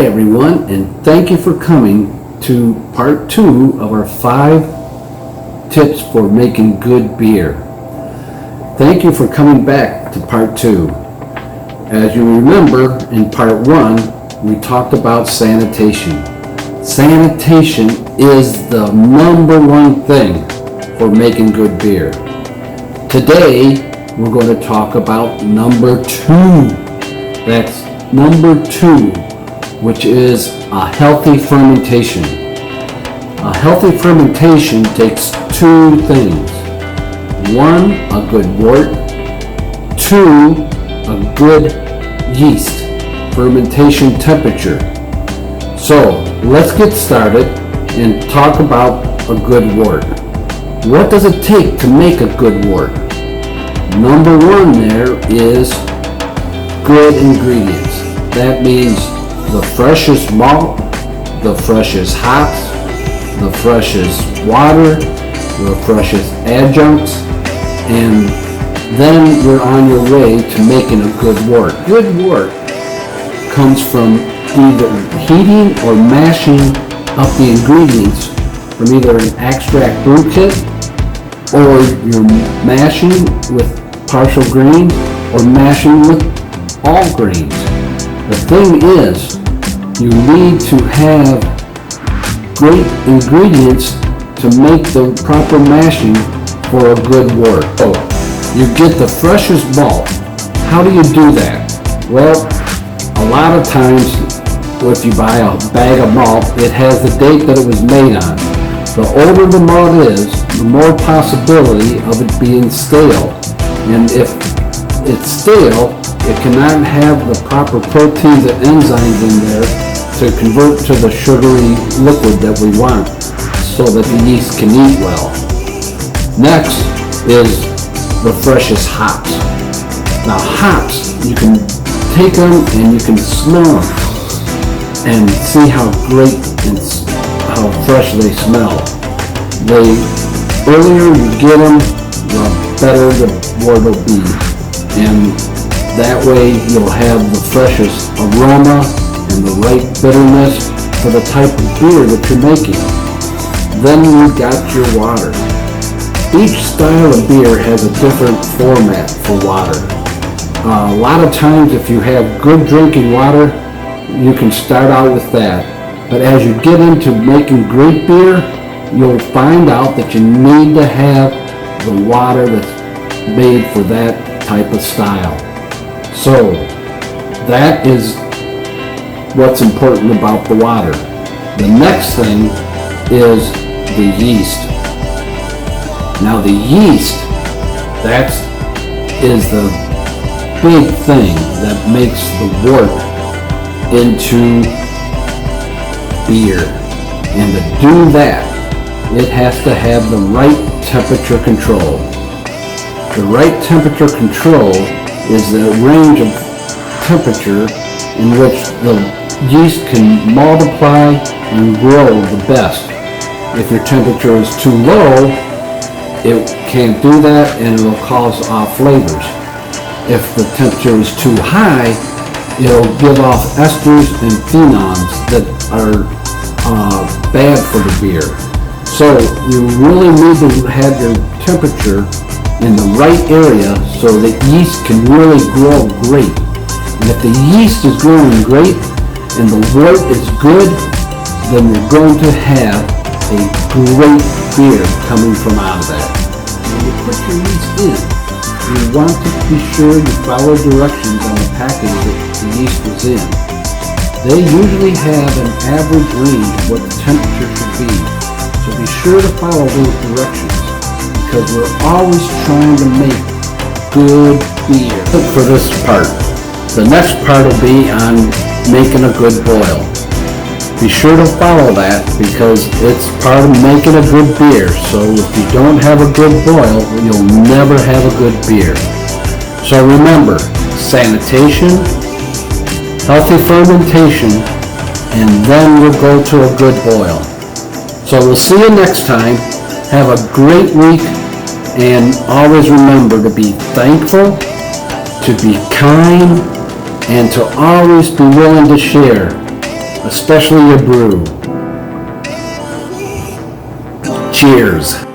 Hi everyone, and thank you for coming to part 2 of our 5 tips for making good beer. Thank you for coming back to part 2. As you remember, in part 1, we talked about sanitation. Sanitation is the number one thing for making good beer. Today, we're going to talk about number 2. That's number 2. Which is a healthy fermentation. A healthy fermentation takes 2 things. 1, a good wort. 2, a good yeast fermentation temperature. So let's get started and talk about a good wort. What does it take to make a good wort? Number 1 there is good ingredients. That means the freshest malt, the freshest hops, the freshest water, the freshest adjuncts, and then you're on your way to making a good wort. Good wort comes from either heating or mashing up the ingredients from either an extract brew kit, or you're mashing with partial grains, or mashing with all grains. The thing is, you need to have great ingredients to make the proper mashing for a good wort. So, you get the freshest malt. How do you do that? Well, a lot of times, if you buy a bag of malt, it has the date that it was made on. The older the malt is, the more possibility of it being stale. And if it's stale, it cannot have the proper proteins and enzymes in there to convert to the sugary liquid that we want so that the yeast can eat well. Next is the freshest hops. Now hops, you can take them and you can smell them and see how great and how fresh they smell. The earlier you get them, the better the wort will be. And that way you'll have the freshest aroma and the right bitterness for the type of beer that you're making. Then you've got your water. Each style of beer has a different format for water. A lot of times if you have good drinking water, you can start out with that. But as you get into making great beer, you'll find out that you need to have the water that's made for that type of style. So that is what's important about the water. The next thing is the yeast. Now the yeast, that is the big thing that makes the wort into beer. And to do that, it has to have the right temperature control. The right temperature control is the range of temperature in which the yeast can multiply and grow the best. If your temperature is too low, it can't do that and it'll cause off flavors. If the temperature is too high, it'll give off esters and phenols that are bad for the beer. So you really need to have your temperature in the right area so the yeast can really grow great. And if the yeast is growing great and the wort is good, then you're going to have a great beer coming from out of that. When you put your yeast in, you want to be sure you follow directions on the package that the yeast is in. They usually have an average range of what the temperature should be, so be sure to follow those directions, because we're always trying to make good beer. For this part, the next part will be on making a good boil. Be sure to follow that because it's part of making a good beer. So if you don't have a good boil, you'll never have a good beer. So remember, sanitation, healthy fermentation, and then we'll go to a good boil. So we'll see you next time. Have a great week, and always remember to be thankful, to be kind, and to always be willing to share. especially your brew. Cheers.